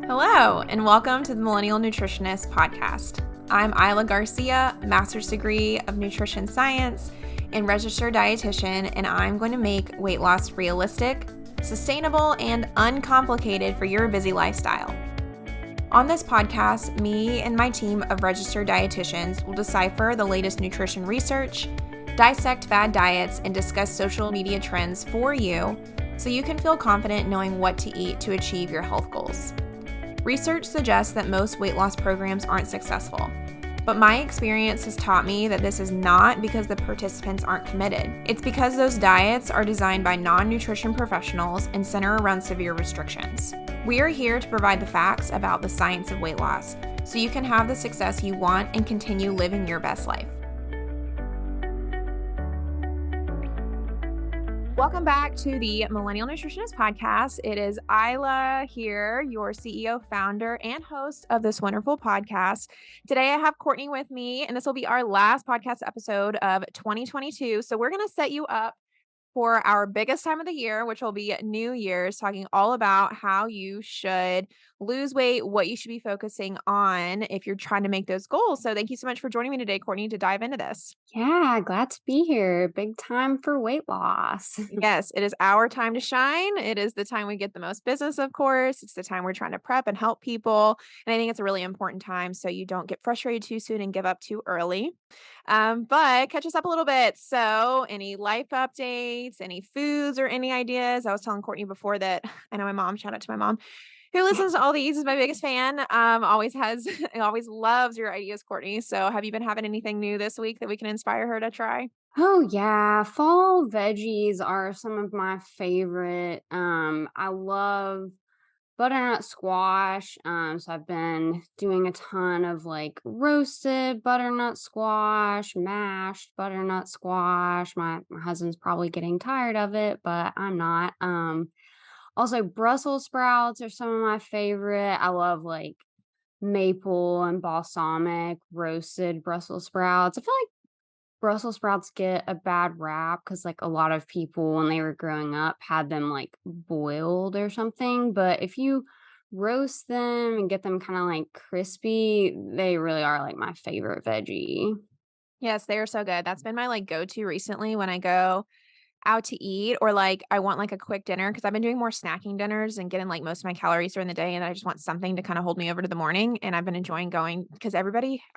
Hello, and welcome to the Millennial Nutritionist Podcast. I'm Illa Garcia, master's degree of nutrition science and registered dietitian, and I'm going to make weight loss realistic, sustainable, and uncomplicated for your busy lifestyle. On this podcast, me and my team of registered dietitians will decipher the latest nutrition research, dissect fad diets, and discuss social media trends for you so you can feel confident knowing what to eat to achieve your health goals. Research suggests that most weight loss programs aren't successful, but my experience has taught me that this is not because the participants aren't committed. It's because those diets are designed by non-nutrition professionals and center around severe restrictions. We are here to provide the facts about the science of weight loss so you can have the success you want and continue living your best life. Welcome back to the Millennial Nutritionist Podcast. It is Illa here, your CEO, founder, and host of this wonderful podcast. Today, I have Courtney with me, and this will be our last podcast episode of 2022. So we're going to set you up for our biggest time of the year, which will be New Year's, talking all about how you should lose weight, what you should be focusing on if you're trying to make those goals. So thank you so much for joining me today, Courtney, to dive into this. Yeah, glad to be here. Big time for weight loss. Yes, it is our time to shine. It is the time we get the most business, of course. It's the time we're trying to prep and help people. And I think it's a really important time so you don't get frustrated too soon and give up too early. But catch us up a little bit. So, any life updates, any foods, or any ideas? I was telling Courtney before that I know my mom, shout out to my mom, who listens to all these, is my biggest fan. Always loves your ideas, Courtney. So, have you been having anything new this week that we can inspire her to try? Oh yeah, fall veggies are some of my favorite. I love butternut squash. So I've been doing a ton of like roasted butternut squash, mashed butternut squash. My husband's probably getting tired of it, but I'm not. Also Brussels sprouts are some of my favorite. I love like maple and balsamic roasted Brussels sprouts. I feel like Brussels sprouts get a bad rap because, like, a lot of people when they were growing up had them like boiled or something. But if you roast them and get them kind of like crispy, they really are like my favorite veggie. Yes, they are so good. That's been my like go-to recently when I go out to eat or like I want like a quick dinner because I've been doing more snacking dinners and getting like most of my calories during the day and I just want something to kind of hold me over to the morning and I've been enjoying going because I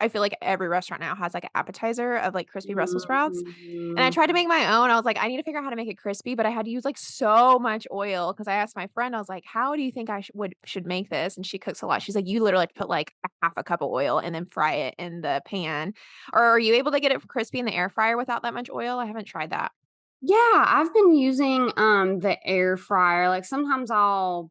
feel like every restaurant now has like an appetizer of like crispy Brussels sprouts. And I Mhm. tried to make my own. I was like, I need to figure out how to make it crispy, but I had to use like so much oil because I asked my friend, I was like, how do you think I should make this? And she cooks a lot. She's like, you literally have to put like a half a cup of oil and then fry it in the pan. Or are you able to get it crispy in the air fryer without that much oil? I haven't tried that. Yeah, I've been using the air fryer. Like sometimes I'll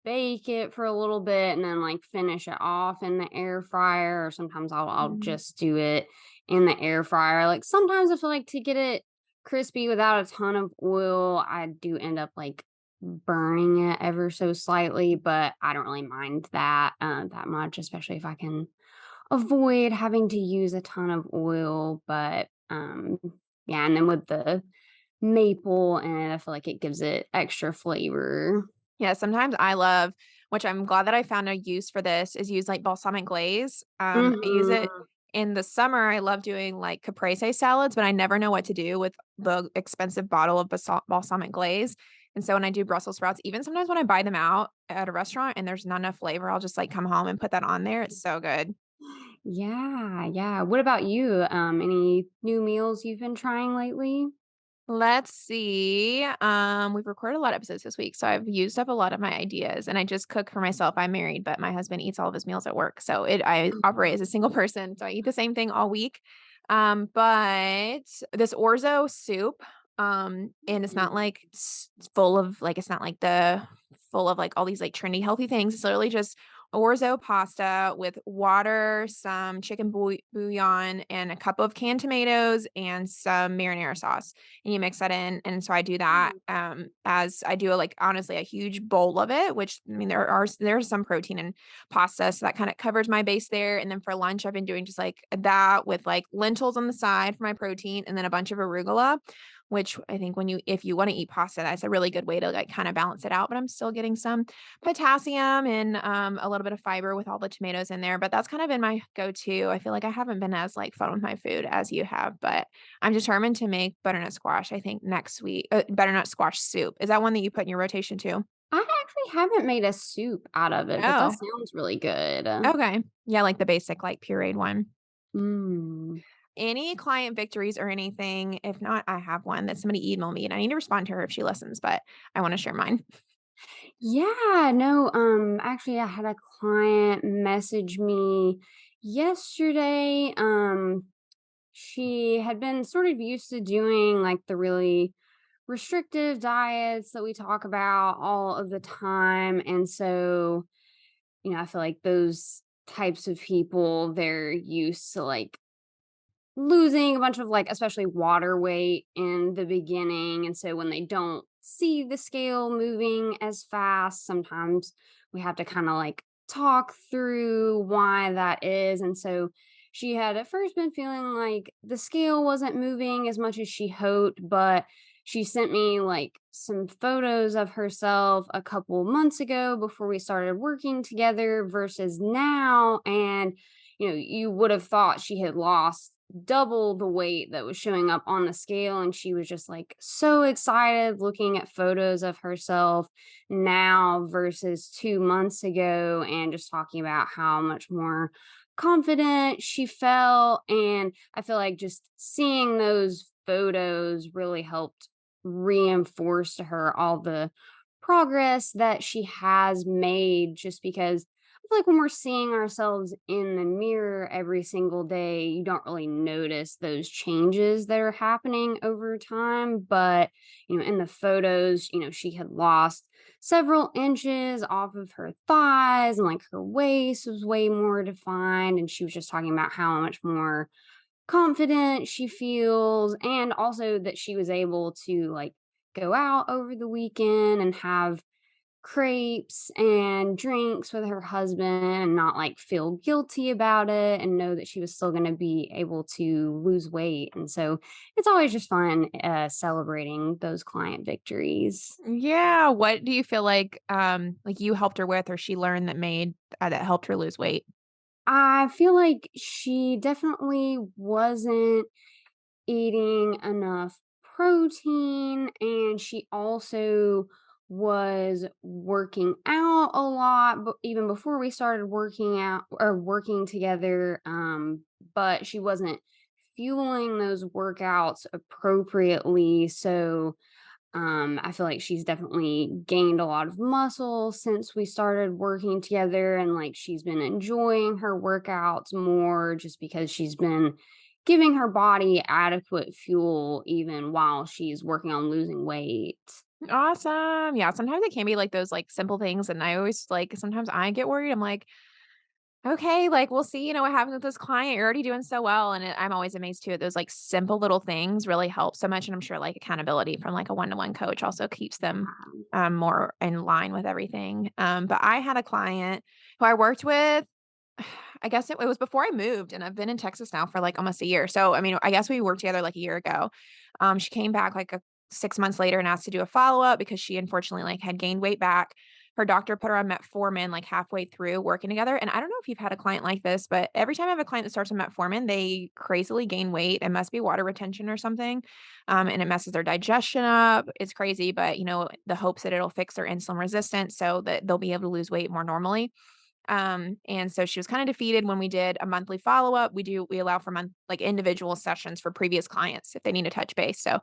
bake it for a little bit and then like finish it off in the air fryer, or sometimes I'll Mhm. just do it in the air fryer. Like sometimes I feel like to get it crispy without a ton of oil, I do end up like burning it ever so slightly, but I don't really mind that that much, especially if I can avoid having to use a ton of oil. But yeah, and then with the maple and I feel like it gives it extra flavor. Yeah, sometimes I love, which I'm glad that I found a use for this, is use like balsamic glaze. I use it Mhm. in the summer. I love doing like caprese salads, but I never know what to do with the expensive bottle of balsamic glaze. And so when I do Brussels sprouts, even sometimes when I buy them out at a restaurant and there's not enough flavor, I'll just like come home and put that on there. It's so good. Yeah, yeah. What about you? Any new meals you've been trying lately? Let's see. We've recorded a lot of episodes this week, so I've used up a lot of my ideas and I just cook for myself. I'm married, but my husband eats all of his meals at work. So I operate as a single person. So I eat the same thing all week. But this orzo soup, and it's not like full of like it's not like the full of like all these like trendy healthy things. It's literally just orzo pasta with water, some chicken bouillon, and a cup of canned tomatoes and some marinara sauce and you mix that in. And so I do that as I do like honestly a huge bowl of it, which I mean there's some protein in pasta, so that kind of covers my base there. And then for lunch, I've been doing just like that with like lentils on the side for my protein, and then a bunch of arugula. which I think if you want to eat pasta, that's a really good way to like kind of balance it out. But I'm still getting some potassium and a little bit of fiber with all the tomatoes in there. But that's kind of been my go-to. I feel like I haven't been as like fun with my food as you have, but I'm determined to make butternut squash, I think next week. Butternut squash soup. Is that one that you put in your rotation too? I actually haven't made a soup out of it, but that Oh, sounds really good. okay. Yeah, like the basic like pureed one. Mm. Any client victories or anything? If not, I have one that somebody emailed me and I need to respond to her if she listens, but I want to share mine. Yeah, no, actually I had a client message me yesterday. She had been sort of used to doing like the really restrictive diets that we talk about all of the time. And so, I feel like those types of people, they're used to like losing a bunch of like especially water weight in the beginning, and so when they don't see the scale moving as fast, sometimes we have to kind of like talk through why that is. And so she had at first been feeling like the scale wasn't moving as much as she hoped, but she sent me like some photos of herself a couple months ago before we started working together versus now. And you would have thought she had lost double the weight that was showing up on the scale, and she was just like so excited looking at photos of herself now versus 2 months ago, and just talking about how much more confident she felt. And I feel like just seeing those photos really helped reinforce to her all the progress that she has made, just because I feel like when we're seeing ourselves in the mirror every single day, you don't really notice those changes that are happening over time. But, in the photos, she had lost several inches off of her thighs, and like her waist was way more defined. And she was just talking about how much more confident she feels, and also that she was able to like go out over the weekend and have crepes and drinks with her husband and not like feel guilty about it, and know that she was still going to be able to lose weight. And so it's always just fun celebrating those client victories. Yeah, what do you feel like you helped her with or she learned that helped her lose weight? I feel like she definitely wasn't eating enough protein, and she also was working out a lot, but even before we started working out or working together. But she wasn't fueling those workouts appropriately. So I feel like she's definitely gained a lot of muscle since we started working together, and like she's been enjoying her workouts more just because she's been giving her body adequate fuel even while she's working on losing weight. Awesome. Yeah, sometimes it can be like those like simple things and I always like sometimes I get worried. I'm like, okay, like we'll see, what happens with this client. You're already doing so well. And I'm always amazed too. Those like simple little things really help so much. And I'm sure like accountability from like a one-to-one coach also keeps them more in line with everything. But I had a client who I worked with, I guess it was before I moved, and I've been in Texas now for like almost a year. So, I mean, I guess we worked together like a year ago. She came back like 6 months later and asked to do a follow-up because she unfortunately like had gained weight back. Her doctor put her on metformin like halfway through working together. And I don't know if you've had a client like this, but every time I have a client that starts on metformin, they crazily gain weight. It must be water retention or something. And it messes their digestion up. It's crazy, but the hopes that it'll fix their insulin resistance so that they'll be able to lose weight more normally. And so she was kind of defeated when we did a monthly follow-up. We allow for like individual sessions for previous clients if they need to touch base. So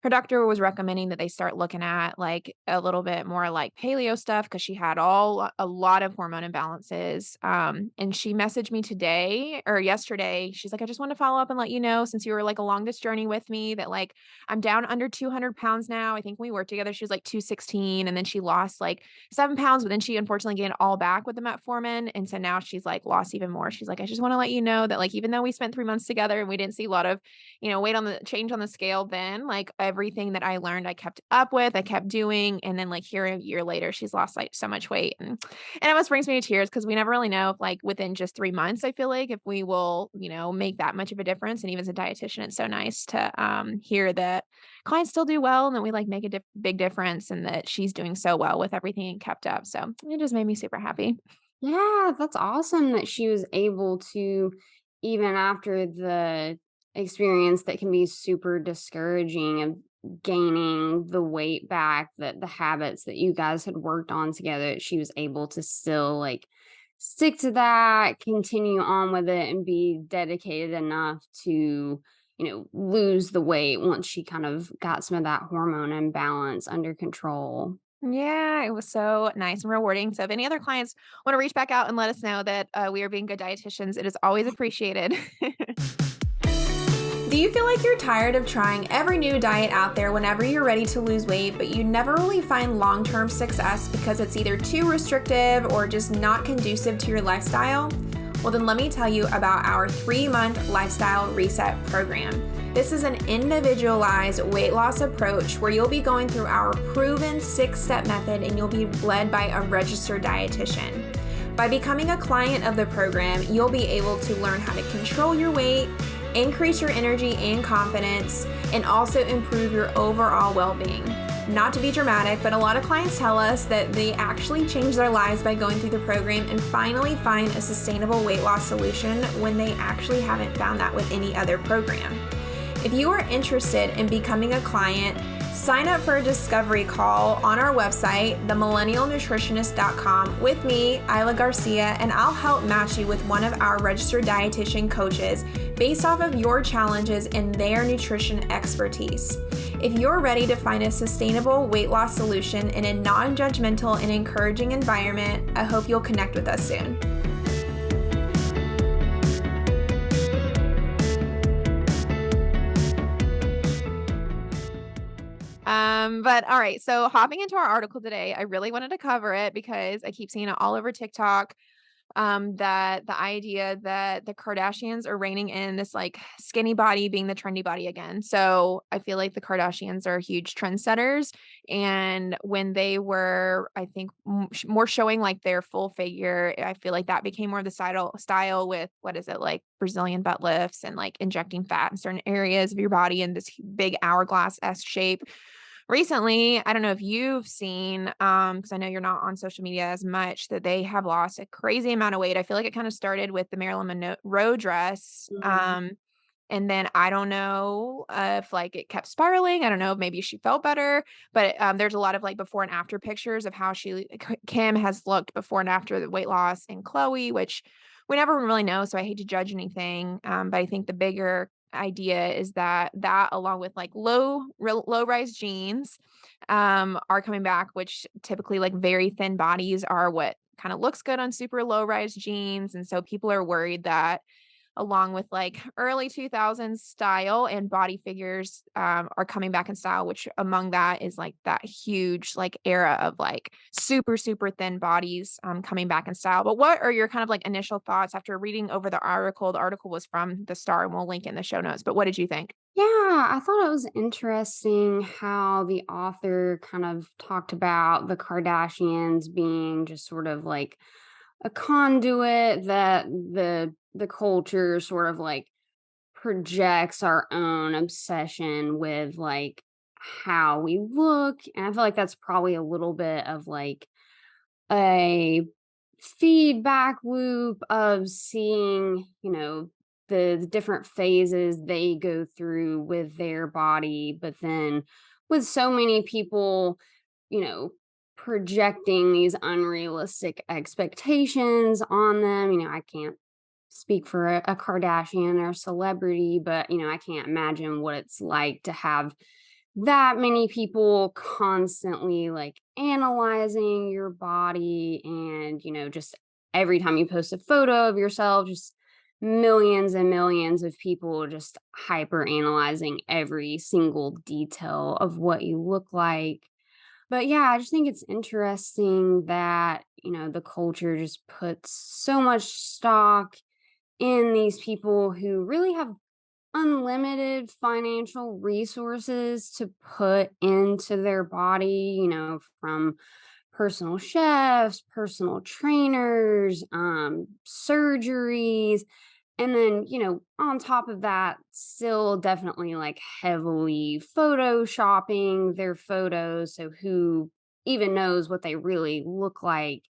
her doctor was recommending that they start looking at like a little bit more like paleo stuff because she had a lot of hormone imbalances. And she messaged me today or yesterday. She's like, I just want to follow up and let you know, since you were like along this journey with me, that like I'm down under 200 pounds now. I think when we worked together, she was like 216, and then she lost like 7 pounds, but then she unfortunately gained all back with the metformin. And so now she's like lost even more. She's like, I just want to let you know that like even though we spent 3 months together and we didn't see a lot of weight on the change on the scale, then like everything that I learned, I kept up with, I kept doing. And then like here a year later, she's lost like so much weight. And it almost brings me to tears because we never really know if like within just 3 months, I feel like if we will, make that much of a difference. And even as a dietitian, it's so nice to hear that clients still do well and that we like make a big difference and that she's doing so well with everything and kept up. So it just made me super happy. Yeah, that's awesome that she was able to, even after the experience that can be super discouraging of gaining the weight back, that the habits that you guys had worked on together, she was able to still like stick to that, continue on with it, and be dedicated enough to, lose the weight once she kind of got some of that hormone imbalance under control. Yeah, it was so nice and rewarding. So if any other clients want to reach back out and let us know that we are being good dietitians, it is always appreciated. Do you feel like you're tired of trying every new diet out there whenever you're ready to lose weight, but you never really find long-term success because it's either too restrictive or just not conducive to your lifestyle? Well, then let me tell you about our 3-month lifestyle reset program. This is an individualized weight loss approach where you'll be going through our proven 6-step method and you'll be led by a registered dietitian. By becoming a client of the program, you'll be able to learn how to control your weight, increase your energy and confidence, and also improve your overall well-being. Not to be dramatic, but a lot of clients tell us that they actually change their lives by going through the program and finally find a sustainable weight loss solution when they actually haven't found that with any other program. If you are interested in becoming a client, sign up for a discovery call on our website, themillennialnutritionist.com, with me, Illa Garcia, and I'll help match you with one of our registered dietitian coaches based off of your challenges and their nutrition expertise. If you're ready to find a sustainable weight loss solution in a non-judgmental and encouraging environment, I hope you'll connect with us soon. But all right, so hopping into our article today, I really wanted to cover it because I keep seeing it all over TikTok. That the idea that the Kardashians are reigning in this like skinny body being the trendy body again. So I feel like the Kardashians are huge trendsetters. And when they were, I think, more showing like their full figure, I feel like that became more of the style with what is it like Brazilian butt lifts and like injecting fat in certain areas of your body in this big hourglass S shape. Recently, I don't know if you've seen, because I know you're not on social media as much, that they have lost a crazy amount of weight. I feel like it kind of started with the Marilyn Monroe dress. Mhm. And then I don't know if like it kept spiraling. I don't know if maybe she felt better, but there's a lot of like before and after pictures of how Kim has looked before and after the weight loss, and Chloe, which we never really know. So I hate to judge anything. But I think the bigger idea is that along with like low rise jeans are coming back, which typically like very thin bodies are what kind of looks good on super low rise jeans. And so people are worried that along with like early 2000s style and body figures are coming back in style, which among that is like that huge like era of like super, super thin bodies coming back in style. But what are your kind of like initial thoughts after reading over the article? The article was from The Star and we'll link in the show notes. But what did you think? Yeah, I thought it was interesting how the author kind of talked about the Kardashians being just sort of like a conduit that the culture sort of like projects our own obsession with like how we look. And I feel like that's probably a little bit of like a feedback loop of seeing, the different phases they go through with their body, but then with so many people, you know, projecting these unrealistic expectations on them. I can't speak for a Kardashian or a celebrity, but I can't imagine what it's like to have that many people constantly like analyzing your body and just every time you post a photo of yourself, just millions and millions of people just hyper analyzing every single detail of what you look like. But yeah, I just think it's interesting that the culture just puts so much stock in these people who really have unlimited financial resources to put into their body, from personal chefs, personal trainers, surgeries. And then, on top of that, still definitely like heavily photoshopping their photos. So who even knows what they really look like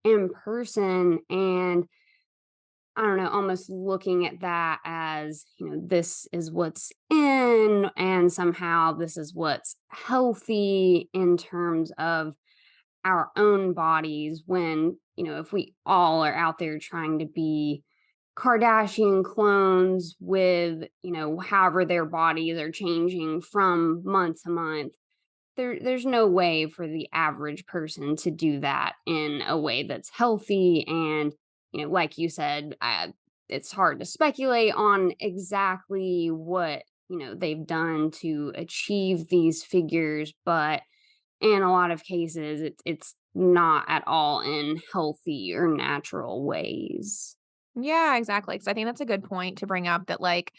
in person? And I don't know, almost looking at that as, this is what's in, and somehow this is what's healthy in terms of our own bodies when, if we all are out there trying to be Kardashian clones with, however their bodies are changing from month to month, there's no way for the average person to do that in a way that's healthy. And, like you said, it's hard to speculate on exactly what, they've done to achieve these figures, but in a lot of cases, it's not at all in healthy or natural ways. Yeah, exactly. Because I think that's a good point to bring up that, like,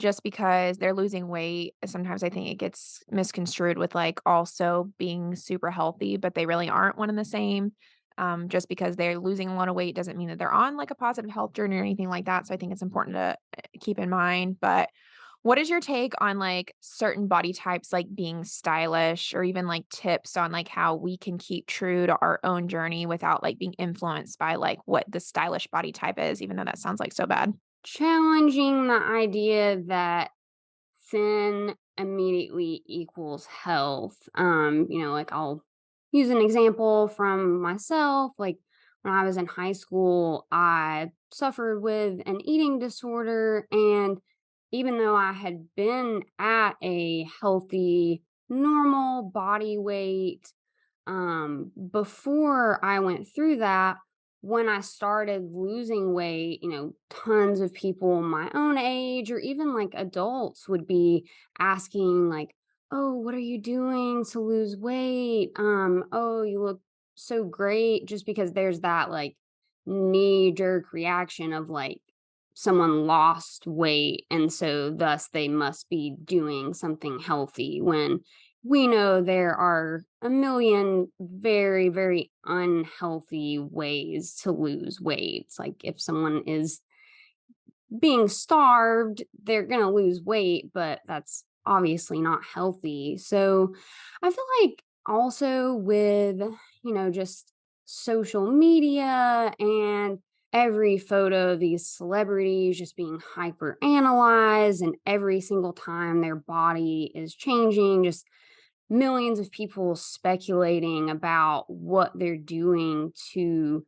just because they're losing weight, sometimes I think it gets misconstrued with, like, also being super healthy, but they really aren't one and the same. Just because they're losing a lot of weight doesn't mean that they're on, like, a positive health journey or anything like that, so I think it's important to keep in mind, but what is your take on, like, certain body types, like, being stylish or even, like, tips on, like, how we can keep true to our own journey without, like, being influenced by, like, what the stylish body type is, even though that sounds, like, so bad? Challenging the idea that thin immediately equals health. Like I'll use an example from myself. Like when I was in high school, I suffered with an eating disorder. And even though I had been at a healthy, normal body weight, before I went through that, when I started losing weight, tons of people my own age or even like adults would be asking like, "Oh, what are you doing to lose weight? Oh, you look so great," just because there's that like knee jerk reaction of like someone lost weight and so thus they must be doing something healthy when we know there are a million very, very unhealthy ways to lose weight. It's like if someone is being starved, they're going to lose weight, but that's obviously not healthy. So I feel like also with, just social media and every photo of these celebrities just being hyper analyzed and every single time their body is changing, just millions of people speculating about what they're doing to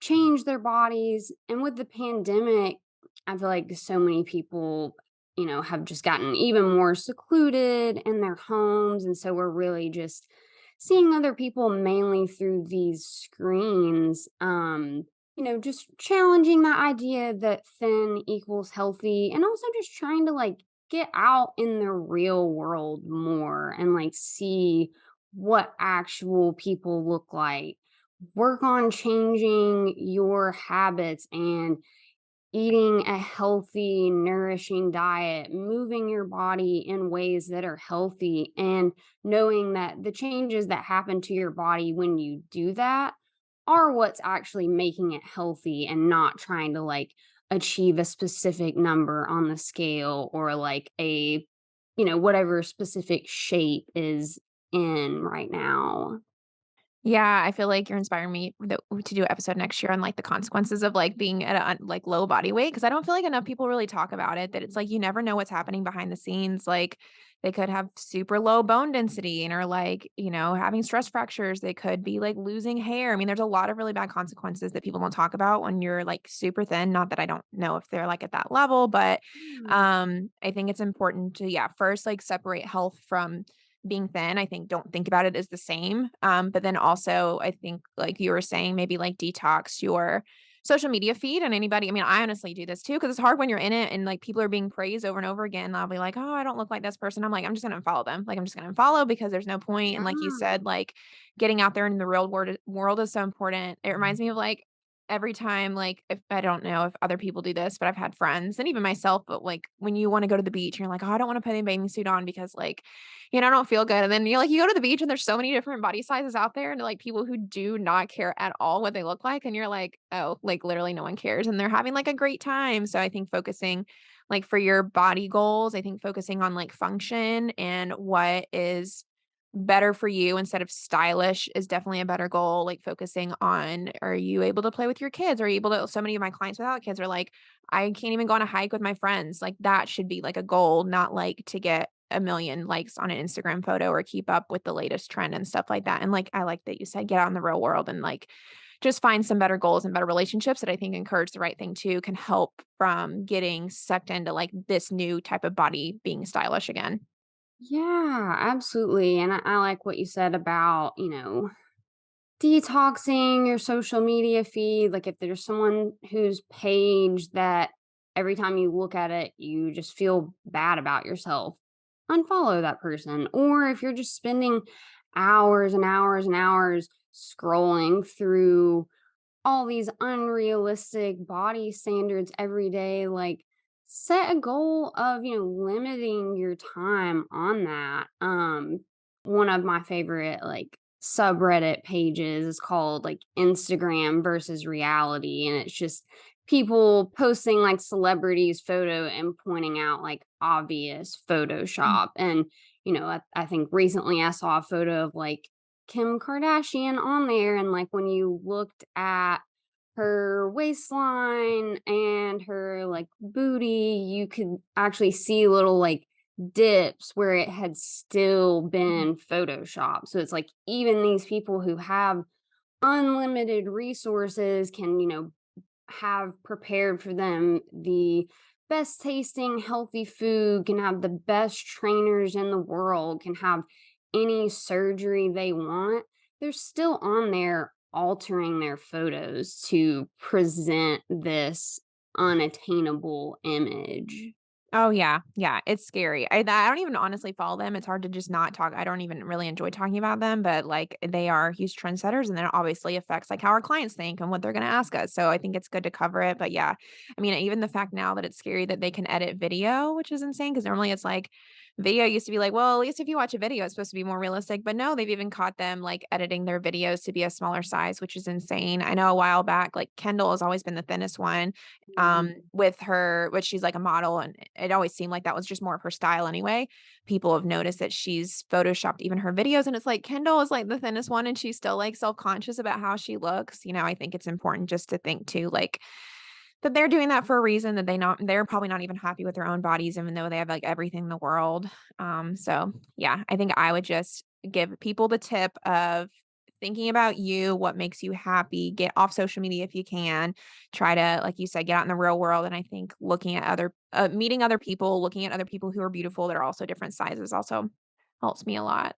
change their bodies. And with the pandemic, I feel like so many people, have just gotten even more secluded in their homes. And so we're really just seeing other people mainly through these screens. Just challenging the idea that thin equals healthy and also just trying to like get out in the real world more and like see what actual people look like, work on changing your habits and eating a healthy, nourishing diet, moving your body in ways that are healthy, and knowing that the changes that happen to your body when you do that are what's actually making it healthy and not trying to like achieve a specific number on the scale or like a, whatever specific shape is in right now. Yeah, I feel like you're inspiring me to do an episode next year on, like, the consequences of, like, being at a, like, low body weight because I don't feel like enough people really talk about it, that it's like you never know what's happening behind the scenes, like, they could have super low bone density and are, like, having stress fractures, they could be, like, losing hair, I mean, there's a lot of really bad consequences that people don't talk about when you're, like, super thin, not that I don't know if they're, like, at that level, but, Mm. I think it's important to, yeah, first, like, separate health from being thin. I think don't think about it as the same. But then also I think like you were saying, maybe like detox your social media feed and anybody. I mean, I honestly do this too because it's hard when you're in it and like people are being praised over and over again. I'll be like, oh, I don't look like this person. I'm like, I'm just gonna unfollow them. Like I'm just gonna unfollow because there's no point. And like you Yeah. said, like getting out there in the real world is so important. It reminds me of like every time, like, if I don't know if other people do this, but I've had friends and even myself, but, like, when you wanna go to the beach, and you're like, "Oh, I don't wanna put a bathing suit on because, like, I don't feel good." And then you go to the beach and there's so many different body sizes out there and, like, people who do not care at all what they look like, and you're like, "Oh, like, literally no one cares," and they're having, like, a great time. So I think focusing, like, for your body goals, I think focusing on, like, function and what is better for you instead of stylish is definitely a better goal, like, focusing on, are you able to play with your kids? Are you able to so many of my clients without kids are like, "I can't even go on a hike with my friends." Like, that should be, like, a goal, not, like, to get a million likes on an Instagram photo or keep up with the latest trend and stuff like that, and, like, I like that you said get out in the real world and, like, just find some better goals and better relationships that I think encourage the right thing too, can help from getting sucked into, like, this new type of body being stylish again. Yeah, absolutely. And I like what you said about, detoxing your social media feed. Like if there's someone whose page that every time you look at it, you just feel bad about yourself, unfollow that person. Or if you're just spending hours and hours and hours scrolling through all these unrealistic body standards every day, like set a goal of, limiting your time on that. One of my favorite like subreddit pages is called like Instagram versus reality, and it's just people posting like celebrities photo and pointing out like obvious Mm. Photoshop. And I think recently I saw a photo of like Kim Kardashian on there, and like when you looked at her waistline and her like booty, you could actually see little like dips where it had still been photoshopped. So it's like even these people who have unlimited resources can, have prepared for them the best tasting healthy food, can have the best trainers in the world, can have any surgery they want. They're still on there altering their photos to present this unattainable image. Oh, yeah, yeah, it's scary. I don't even honestly follow them, it's hard to just not talk I don't even really enjoy talking about them, but, like, they are huge trendsetters, and then it obviously affects, like, how our clients think and what they're gonna ask us, so I think it's good to cover it, but yeah, I mean, even the fact now that it's scary that they can edit video, which is insane because normally it's like video used to be like, well, at least if you watch a video, it's supposed to be more realistic, but no, they've even caught them, like, editing their videos to be a smaller size, which is insane. I know a while back, like, Kendall has always been the thinnest one, Mhm. with her which she's like a model, and it always seemed like that was just more of her style anyway. People have noticed that she's photoshopped even her videos, and it's like Kendall is like the thinnest one, and she's still like self-conscious about how she looks. I think it's important just to think too, like, that they're doing that for a reason, that they're probably not even happy with their own bodies, even though they have like everything in the world. So yeah, I think I would just give people the tip of thinking about you, what makes you happy, get off social media if you can, try to, like you said, get out in the real world. And I think looking at meeting other people, looking at other people who are beautiful that are also different sizes also helps me a lot.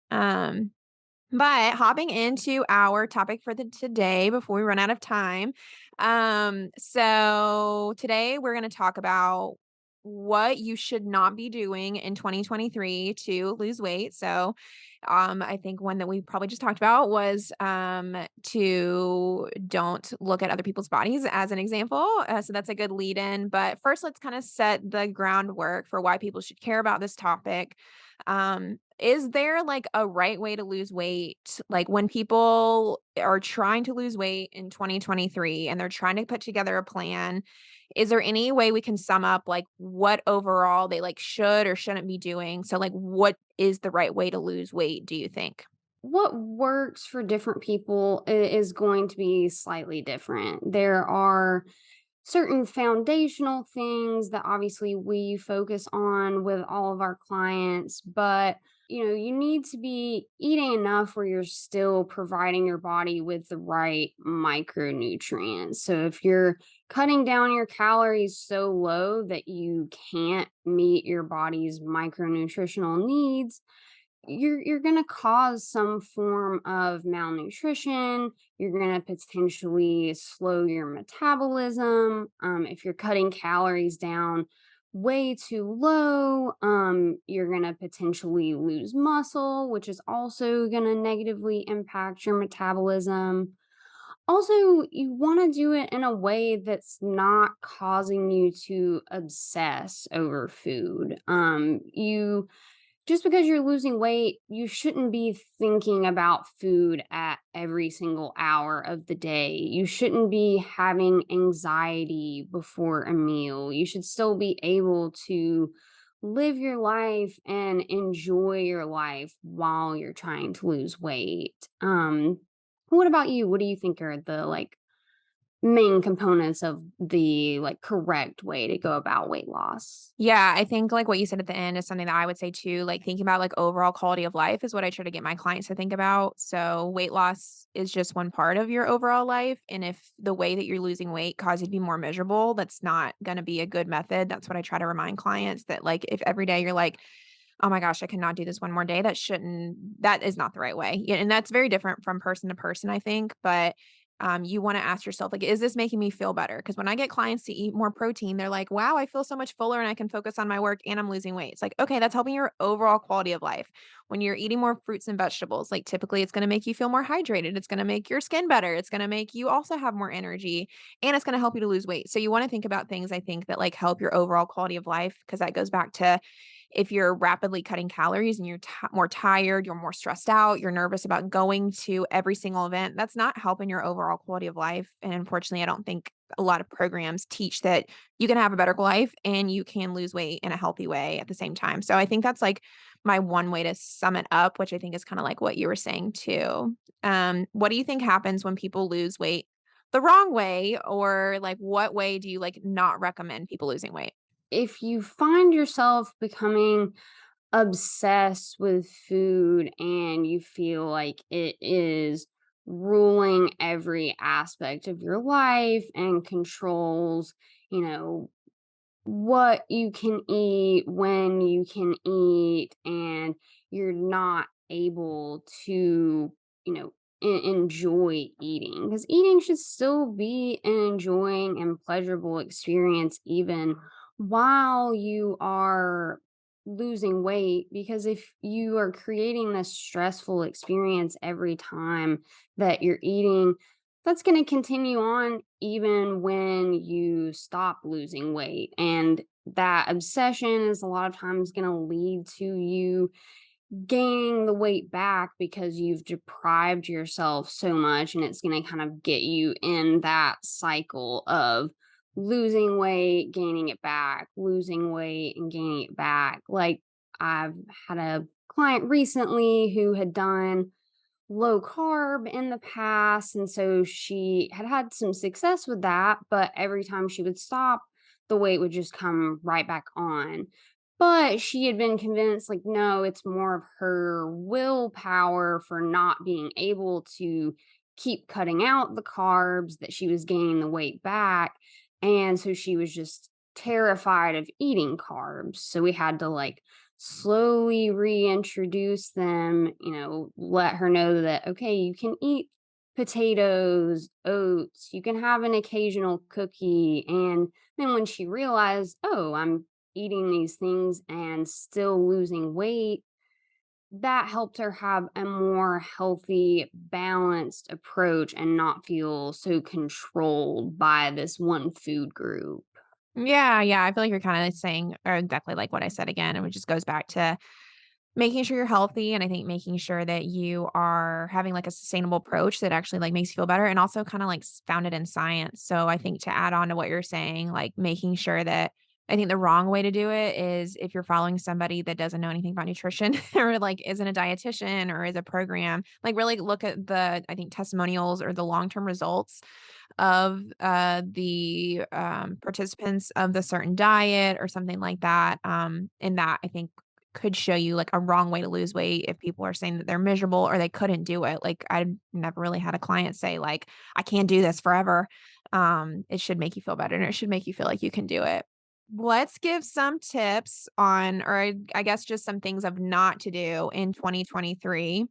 But hopping into our topic for today before we run out of time. So today we're going to talk about what you should not be doing in 2023 to lose weight. So, I think one that we probably just talked about was to don't look at other people's bodies as an example. So that's a good lead in. But first, let's kind of set the groundwork for why people should care about this topic. Is there like a right way to lose weight? Like when people are trying to lose weight in 2023 and they're trying to put together a plan, is there any way we can sum up like what overall they like should or shouldn't be doing? So like what is the right way to lose weight, do you think? What works for different people is going to be slightly different. There are certain foundational things that obviously we focus on with all of our clients, but you need to be eating enough where you're still providing your body with the right micronutrients. So if you're cutting down your calories so low that you can't meet your body's micronutritional needs, you're going to cause some form of malnutrition. You're going to potentially slow your metabolism. If you're cutting calories down way too low, you're going to potentially lose muscle, which is also going to negatively impact your metabolism. Also, you wanna do it in a way that's not causing you to obsess over food. You just because you're losing weight, you shouldn't be thinking about food at every single hour of the day. You shouldn't be having anxiety before a meal. You should still be able to live your life and enjoy your life while you're trying to lose weight. What about you? What do you think are the main components of the correct way to go about weight loss? Yeah, I think like what you said at the end is something that I would say too. Like thinking about like overall quality of life is what I try to get my clients to think about. So weight loss is just one part of your overall life. And if the way that you're losing weight causes you to be more miserable, that's not going to be a good method. That's what I try to remind clients that like if every day you're like, oh my gosh, I cannot do this one more day. That is not the right way. Yeah, and that's very different from person to person, I think. But you want to ask yourself, like, is this making me feel better? Because when I get clients to eat more protein, they're like, wow, I feel so much fuller and I can focus on my work and I'm losing weight. It's like, okay, that's helping your overall quality of life. When you're eating more fruits and vegetables, like typically it's going to make you feel more hydrated. It's going to make your skin better. It's going to make you also have more energy and it's going to help you to lose weight. So you want to think about things I think that like help your overall quality of life because that goes back to if you're rapidly cutting calories and you're more tired, you're more stressed out, you're nervous about going to every single event, that's not helping your overall quality of life. And unfortunately, I don't think a lot of programs teach that you can have a better life and you can lose weight in a healthy way at the same time. So I think that's like my one way to sum it up, which I think is kind of like what you were saying too. What do you think happens when people lose weight the wrong way, or like what way do you like not recommend people losing weight? If you find yourself becoming obsessed with food and you feel like it is ruling every aspect of your life and controls, you know, what you can eat, when you can eat, and you're not able to, enjoy eating. Because eating should still be an enjoying and pleasurable experience, even while you are losing weight. Because if you are creating this stressful experience every time that you're eating, that's going to continue on even when you stop losing weight. And that obsession is a lot of times going to lead to you gaining the weight back because you've deprived yourself so much. And it's going to kind of get you in that cycle of losing weight, gaining it back, losing weight, and gaining it back. Like, I've had a client recently who had done low carb in the past, and so she had had some success with that, but every time she would stop, the weight would just come right back on. But she had been convinced, like, no, it's more of her willpower for not being able to keep cutting out the carbs that she was gaining the weight back. And so she was just terrified of eating carbs. So we had to slowly reintroduce them, let her know that, okay, you can eat potatoes, oats, you can have an occasional cookie. And then when she realized, oh, I'm eating these things and still losing weight, that helped her have a more healthy, balanced approach and not feel so controlled by this one food group. Yeah, yeah. I feel like you're kind of saying or exactly like what I said again. And it just goes back to making sure you're healthy. And I think making sure that you are having like a sustainable approach that actually like makes you feel better and also kind of like founded in science. So I think to add on to what you're saying, like making sure that I think the wrong way to do it is if you're following somebody that doesn't know anything about nutrition or like isn't a dietitian or is a program, like really look at the, I think, testimonials or the long term results of the participants of the certain diet or something like that. And that I think could show you like a wrong way to lose weight if people are saying that they're miserable or they couldn't do it. Like I never really had a client say like I can't do this forever. It should make you feel better and it should make you feel like you can do it. Let's give some tips on, or I guess just some things of not to do in 2023.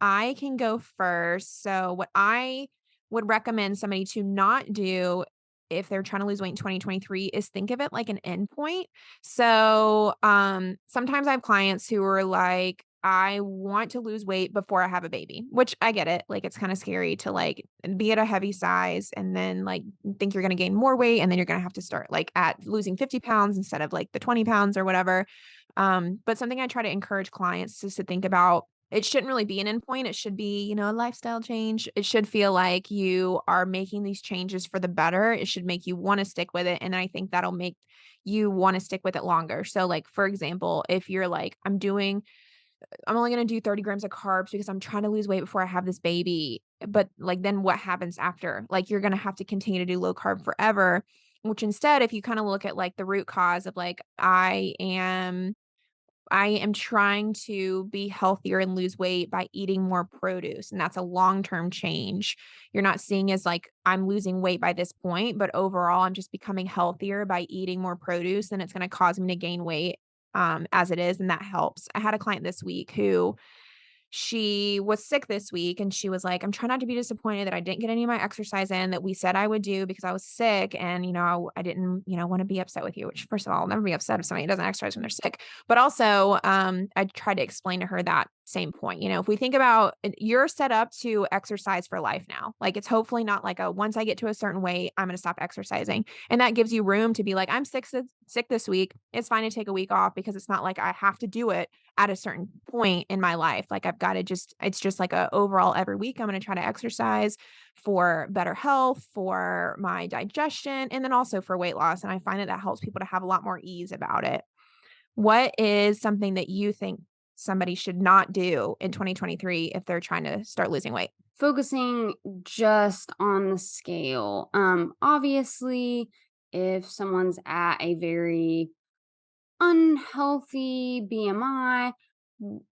I can go first. So, what I would recommend somebody to not do if they're trying to lose weight in 2023 is think of it like an endpoint. So, sometimes I have clients who are like, I want to lose weight before I have a baby, which I get it. Like, it's kind of scary to like be at a heavy size and then like think you're going to gain more weight. And then you're going to have to start like at losing 50 pounds instead of like the 20 pounds or whatever. But something I try to encourage clients is to think about, it shouldn't really be an endpoint. It should be, a lifestyle change. It should feel like you are making these changes for the better. It should make you want to stick with it. And I think that'll make you want to stick with it longer. So like, for example, if you're like, I'm only going to do 30 grams of carbs because I'm trying to lose weight before I have this baby. But like, then what happens after? Like, you're going to have to continue to do low carb forever, which instead, if you kind of look at like the root cause of like, I am trying to be healthier and lose weight by eating more produce. And that's a long-term change. You're not seeing as like I'm losing weight by this point, but overall I'm just becoming healthier by eating more produce and it's going to cause me to gain weight as it is. And that helps. I had a client this week who she was sick this week and she was like, I'm trying not to be disappointed that I didn't get any of my exercise in that we said I would do because I was sick. And, I didn't, want to be upset with you, which first of all, I'll never be upset if somebody doesn't exercise when they're sick. But also, I tried to explain to her that same point. If we think about you're set up to exercise for life now, like it's hopefully not like once I get to a certain weight, I'm going to stop exercising. And that gives you room to be like, I'm sick this week. It's fine to take a week off because it's not like I have to do it at a certain point in my life. Like I've got to it's just like a overall every week, I'm going to try to exercise for better health, for my digestion, and then also for weight loss. And I find that helps people to have a lot more ease about it. What is something that you think somebody should not do in 2023 if they're trying to start losing weight? Focusing just on the scale. Obviously, if someone's at a very unhealthy BMI,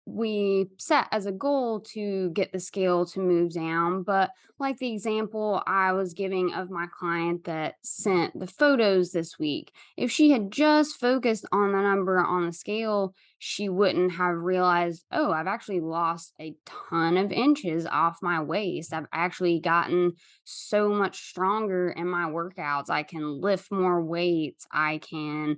we set as a goal to get the scale to move down. But like the example I was giving of my client that sent the photos this week, if she had just focused on the number on the scale, she wouldn't have realized, oh, I've actually lost a ton of inches off my waist. I've actually gotten so much stronger in my workouts. I can lift more weights. I can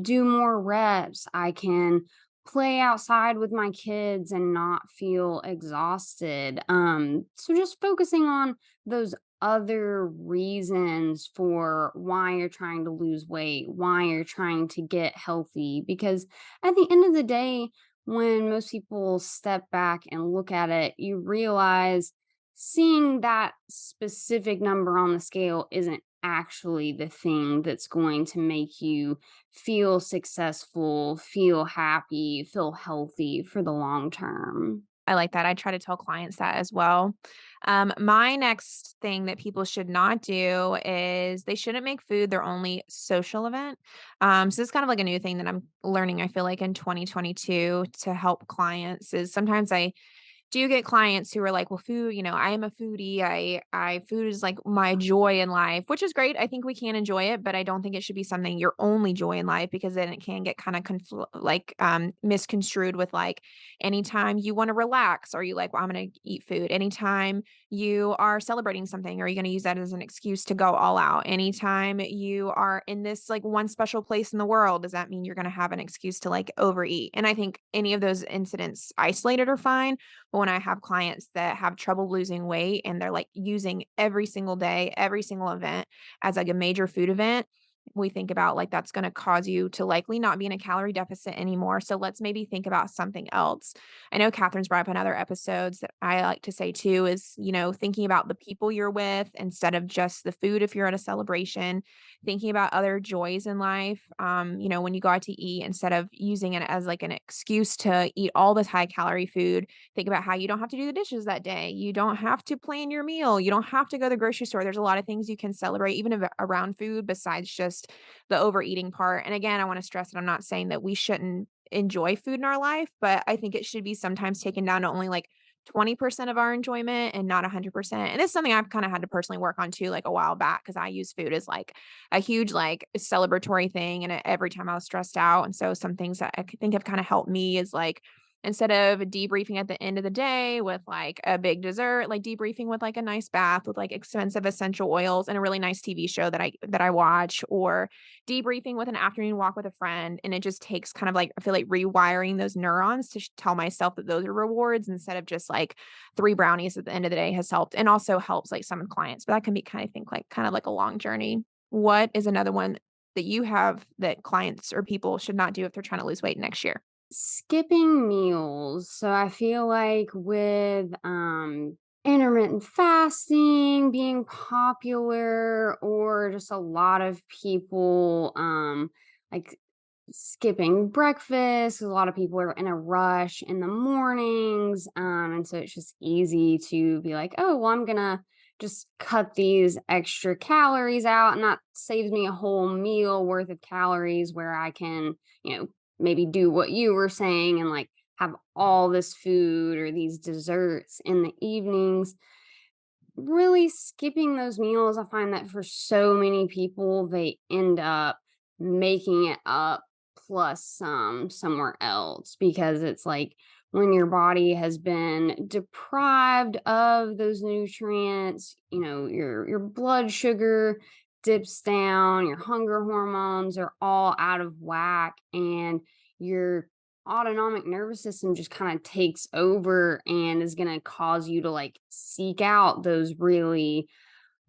do more reps. I can play outside with my kids and not feel exhausted. So just focusing on those other reasons for why you're trying to lose weight, why you're trying to get healthy. Because at the end of the day, when most people step back and look at it, you realize seeing that specific number on the scale isn't actually the thing that's going to make you feel successful, feel happy, feel healthy for the long term. I like that. I try to tell clients that as well. My next thing that people should not do is they shouldn't make food their only social event. So this is kind of like a new thing that I'm learning, I feel like in 2022 to help clients is sometimes I do you get clients who are like, well, food, I am a foodie. Food is like my joy in life, which is great. I think we can enjoy it, but I don't think it should be something your only joy in life because then it can get kind of misconstrued with like anytime you want to relax, or you like, well, I'm going to eat food. Anytime you are celebrating something, are you going to use that as an excuse to go all out? Anytime you are in this like one special place in the world, does that mean you're going to have an excuse to like overeat? And I think any of those incidents isolated are fine. But when I have clients that have trouble losing weight and they're like using every single day, every single event as like a major food event, we think about like that's going to cause you to likely not be in a calorie deficit anymore. So let's maybe think about something else. I know Catherine's brought up in other episodes that I like to say too is, thinking about the people you're with instead of just the food if you're at a celebration, thinking about other joys in life. When you go out to eat, instead of using it as like an excuse to eat all this high calorie food, think about how you don't have to do the dishes that day. You don't have to plan your meal. You don't have to go to the grocery store. There's a lot of things you can celebrate, even if around food, besides just the overeating part. And again, I want to stress that I'm not saying that we shouldn't enjoy food in our life, but I think it should be sometimes taken down to only like 20% of our enjoyment and not 100%. And it's something I've kind of had to personally work on too, like a while back, because I use food as like a huge, like celebratory thing. And every time I was stressed out. And so some things that I think have kind of helped me is like, instead of debriefing at the end of the day with like a big dessert, like debriefing with like a nice bath with like expensive essential oils and a really nice TV show that I watch, or debriefing with an afternoon walk with a friend. And it just takes kind of like, I feel like rewiring those neurons to tell myself that those are rewards instead of just like 3 brownies at the end of the day has helped, and also helps like some clients, but that can be kind of think like kind of like a long journey. What is another one that you have that clients or people should not do if they're trying to lose weight next year? Skipping meals. So I feel like with intermittent fasting being popular, or just a lot of people like skipping breakfast. A lot of people are in a rush in the mornings. And so it's just easy to be like, oh, well, I'm gonna just cut these extra calories out, and that saves me a whole meal worth of calories, where I can, you know, maybe do what you were saying and like have all this food or these desserts in the evenings. Really skipping those meals, I find that for so many people, they end up making it up plus some somewhere else, because it's like when your body has been deprived of those nutrients, your blood sugar dips down, your hunger hormones are all out of whack, and your autonomic nervous system just kind of takes over and is going to cause you to like seek out those really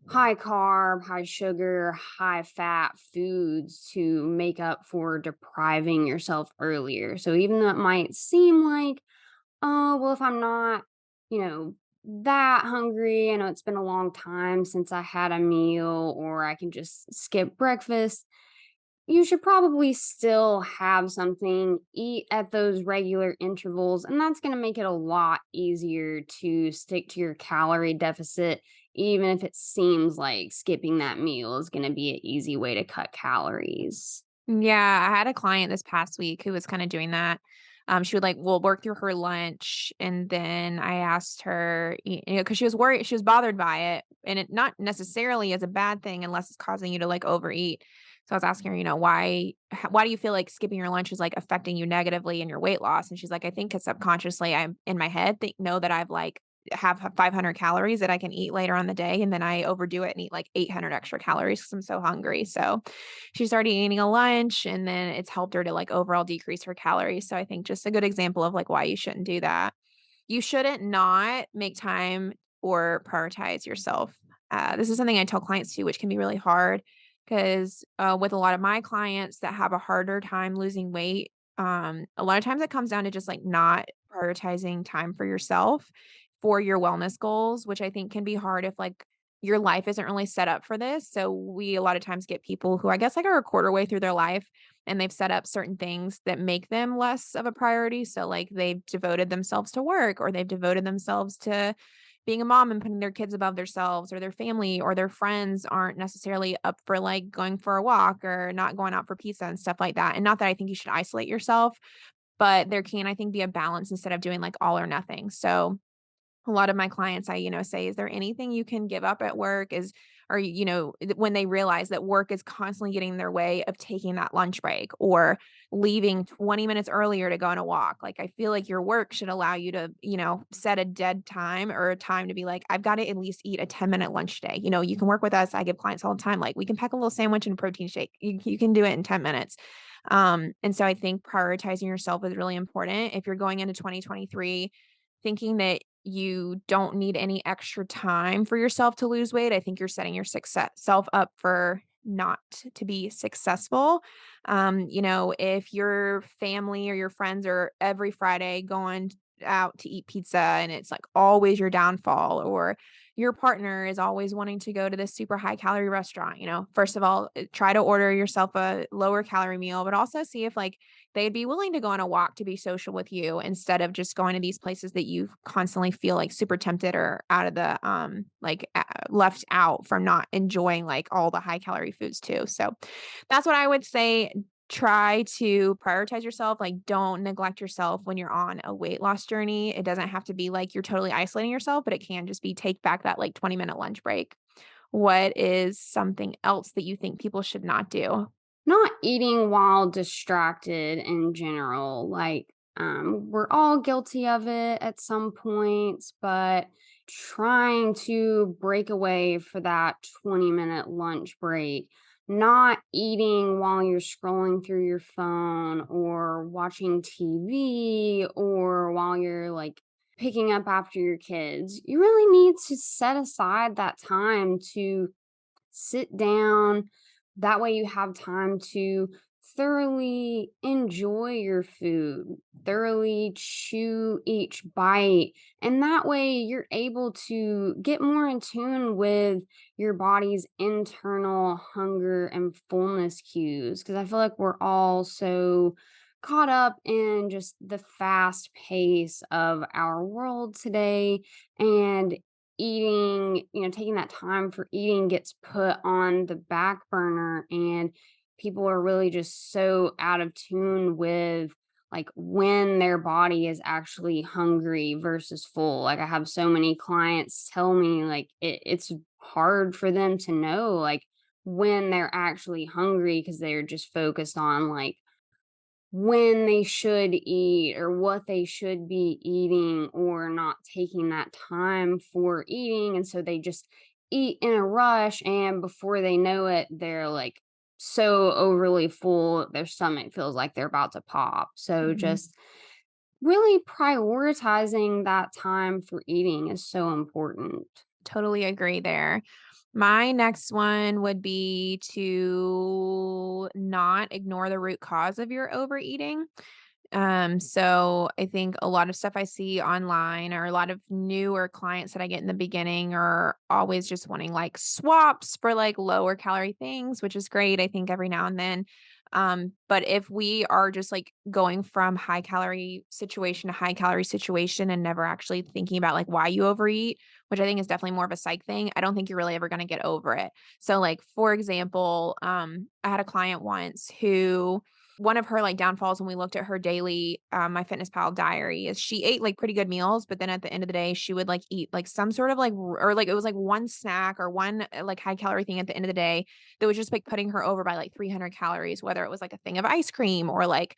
high carb, high sugar, high fat foods to make up for depriving yourself earlier. So even though it might seem like, oh, well, if I'm not, you know, that hungry, I know it's been a long time since I had a meal, or I can just skip breakfast, you should probably still have something, eat at those regular intervals, and that's going to make it a lot easier to stick to your calorie deficit, even if it seems like skipping that meal is going to be an easy way to cut calories. Yeah, I had a client this past week who was kind of doing that. She would like, will work through her lunch, and then I asked her, because she was worried, she was bothered by it, and it not necessarily is a bad thing unless it's causing you to like overeat. So I was asking her, why do you feel like skipping your lunch is like affecting you negatively in your weight loss? And she's like, I think because subconsciously I'm in my head know that I've like have 500 calories that I can eat later on the day, and then I overdo it and eat like 800 extra calories because I'm so hungry. So she's already eating a lunch, and then it's helped her to like overall decrease her calories. So I think just a good example of like why you shouldn't do that. You shouldn't not make time or prioritize yourself. This is something I tell clients too, which can be really hard because with a lot of my clients that have a harder time losing weight, a lot of times it comes down to just like not prioritizing time for yourself for your wellness goals, which I think can be hard if like your life isn't really set up for this. So we a lot of times get people who I guess like are a quarter way through their life and they've set up certain things that make them less of a priority. So like they've devoted themselves to work, or they've devoted themselves to being a mom and putting their kids above themselves, or their family or their friends aren't necessarily up for like going for a walk or not going out for pizza and stuff like that. And not that I think you should isolate yourself, but there can, I think, be a balance instead of doing like all or nothing. So a lot of my clients, I, say, is there anything you can give up at work? Or, when they realize that work is constantly getting in their way of taking that lunch break or leaving 20 minutes earlier to go on a walk. Like, I feel like your work should allow you to, set a dead time or a time to be like, I've got to at least eat a 10-minute lunch today. You can work with us. I give clients all the time. Like, we can pack a little sandwich and a protein shake. You can do it in 10 minutes. And so I think prioritizing yourself is really important. If you're going into 2023 thinking that you don't need any extra time for yourself to lose weight, I think you're setting your success self up for not to be successful. If your family or your friends are every Friday going out to eat pizza and it's like always your downfall, or your partner is always wanting to go to this super high calorie restaurant, first of all, try to order yourself a lower calorie meal, but also see if like they'd be willing to go on a walk to be social with you instead of just going to these places that you constantly feel like super tempted or out of the left out from not enjoying like all the high calorie foods too. So that's what I would say. Try to prioritize yourself. Like, don't neglect yourself when you're on a weight loss journey. It doesn't have to be like you're totally isolating yourself, but it can just be take back that like 20-minute lunch break. What is something else that you think people should not do? Not eating while distracted in general. Like, We're all guilty of it at some points, but trying to break away for that 20-minute lunch break, not eating while you're scrolling through your phone or watching TV or while you're like picking up after your kids. You really need to set aside that time to sit down. That way, you have time to thoroughly enjoy your food, thoroughly chew each bite. And that way, you're able to get more in tune with your body's internal hunger and fullness cues. Because I feel like we're all so caught up in just the fast pace of our world today. And taking that time for eating gets put on the back burner, and people are really just so out of tune with like when their body is actually hungry versus full. Like I have so many clients tell me like it's hard for them to know like when they're actually hungry because they're just focused on like when they should eat or what they should be eating or not taking that time for eating. And so they just eat in a rush. And before they know it, they're like so overly full, their stomach feels like they're about to pop. So Mhm. just really prioritizing that time for eating is so important. Totally agree there. My next one would be to not ignore the root cause of your overeating. So I think a lot of stuff I see online or a lot of newer clients that I get in the beginning are always just wanting like swaps for like lower calorie things, which is great, I think, every now and then. But if we are just like going from high calorie situation to high calorie situation and never actually thinking about like why you overeat, which I think is definitely more of a psych thing, I don't think you're really ever going to get over it. So like for example, I had a client once who one of her, like, downfalls when we looked at her daily, MyFitnessPal diary is she ate, like, pretty good meals, but then at the end of the day, she would, like, eat, like, some sort of, like, or, like, it was, like, one snack or one, like, high calorie thing at the end of the day that was just, like, putting her over by, like, 300 calories, whether it was, like, a thing of ice cream or, like,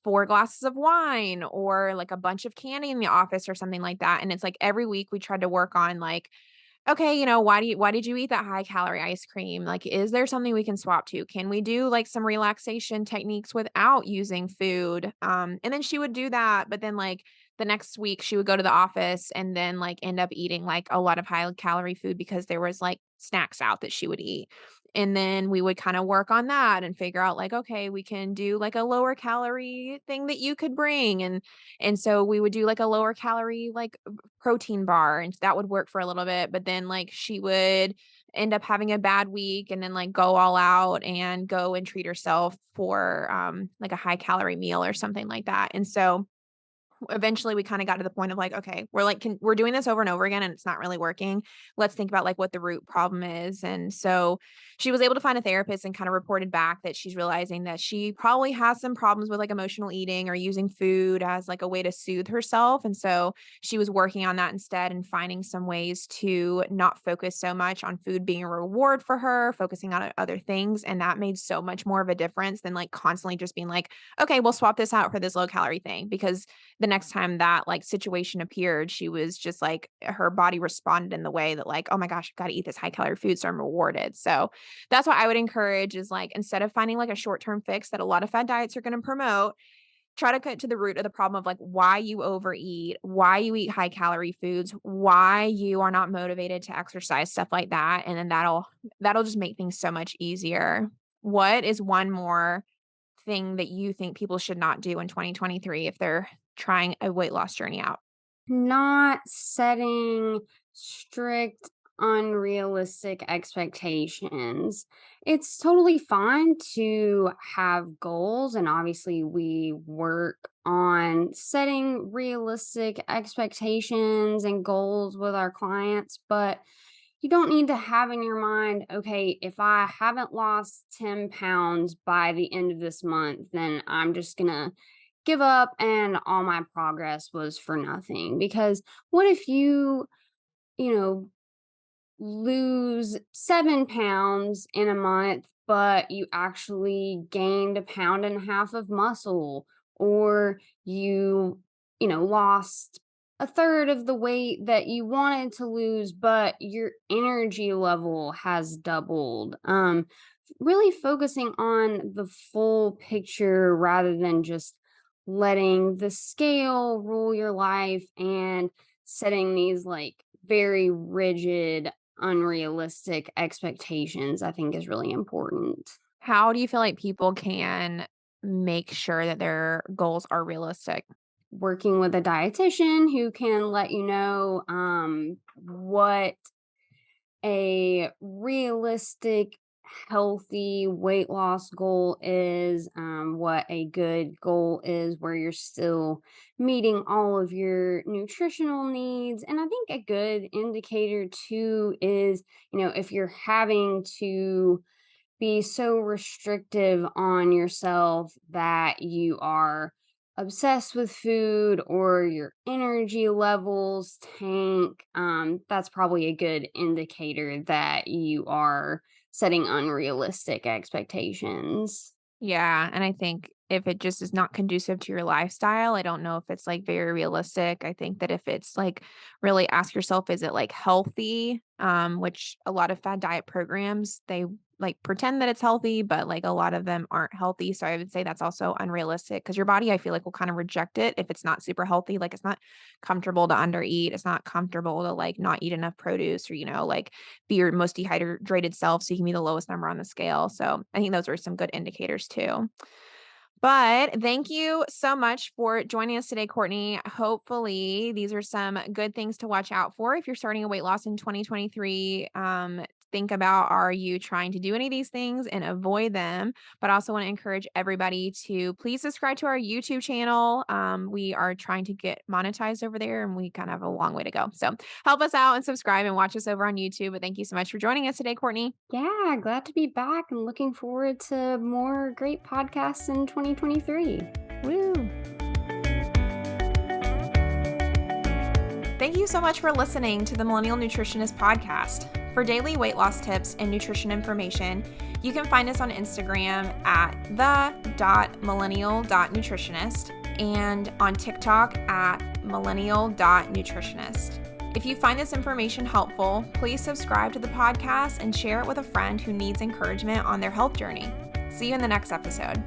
4 glasses of wine or, like, a bunch of candy in the office or something like that, and it's, like, every week we tried to work on, like, okay, why did you eat that high calorie ice cream? Like, is there something we can swap to? Can we do like some relaxation techniques without using food? And then she would do that, but then like the next week she would go to the office and then like end up eating like a lot of high calorie food because there was like snacks out that she would eat. And then we would kind of work on that and figure out like, okay, we can do like a lower calorie thing that you could bring. And so we would do like a lower calorie like protein bar, and that would work for a little bit, but then, like, she would end up having a bad week and then, like, go all out and go and treat herself for, like, a high calorie meal or something like that, and so eventually we kind of got to the point of like, okay, we're doing this over and over again and it's not really working. Let's think about like what the root problem is. And so she was able to find a therapist and kind of reported back that she's realizing that she probably has some problems with like emotional eating or using food as like a way to soothe herself. And so she was working on that instead and finding some ways to not focus so much on food being a reward for her, focusing on other things. And that made so much more of a difference than like constantly just being like, okay, we'll swap this out for this low calorie thing, because the next time that, like, situation appeared, she was just, like, her body responded in the way that, like, "Oh my gosh, I've gotta eat this high calorie food so I'm rewarded." So, that's what I would encourage is, like, instead of finding, like, a short-term fix that a lot of fad diets are gonna promote, try to cut to the root of the problem of, like, why you overeat, why you eat high calorie foods, why you are not motivated to exercise, stuff like that, and then that'll just make things so much easier. What is one more thing that you think people should not do in 2023 if they're trying a weight loss journey out? Not setting strict, unrealistic expectations. It's totally fine to have goals, and obviously, we work on setting realistic expectations and goals with our clients, but you don't need to have in your mind, okay, if I haven't lost 10 pounds by the end of this month, then I'm just gonna give up and all my progress was for nothing. Because what if you know, lose 7 pounds in a month, but you actually gained a pound and a half of muscle or lost a third of the weight that you wanted to lose, but your energy level has doubled. Really focusing on the full picture rather than just letting the scale rule your life and setting these like very rigid, unrealistic expectations, I think is really important. How do you feel like people can make sure that their goals are realistic? Working with a dietitian who can let you know what a realistic, healthy weight loss goal is, what a good goal is, where you're still meeting all of your nutritional needs. And I think a good indicator too is, if you're having to be so restrictive on yourself that you are obsessed with food or your energy levels tank, that's probably a good indicator that you are setting unrealistic expectations. Yeah, and I think if it just is not conducive to your lifestyle, I don't know if it's, like, very realistic. I think that if it's, like, really ask yourself, is it, like, healthy? Which a lot of fad diet programs, they, like, pretend that it's healthy, but, like, a lot of them aren't healthy, so I would say that's also unrealistic because your body, I feel like, will kinda reject it if it's not super healthy, like, it's not comfortable to undereat, it's not comfortable to, like, not eat enough produce or, like, be your most dehydrated self so you can be the lowest number on the scale. So I think those are some good indicators too. But thank you so much for joining us today, Courtney. Hopefully, these are some good things to watch out for if you're starting a weight loss in 2023. Think about, are you trying to do any of these things and avoid them? But I also want to encourage everybody to please subscribe to our YouTube channel. We are trying to get monetized over there and we kind of have a long way to go. So help us out and subscribe and watch us over on YouTube. But thank you so much for joining us today, Courtney. Yeah, glad to be back and looking forward to more great podcasts in 2023. Woo. Thank you so much for listening to the Millennial Nutritionist Podcast. For daily weight loss tips and nutrition information, you can find us on Instagram at the.millennial.nutritionist and on TikTok at millennial.nutritionist. If you find this information helpful, please subscribe to the podcast and share it with a friend who needs encouragement on their health journey. See you in the next episode.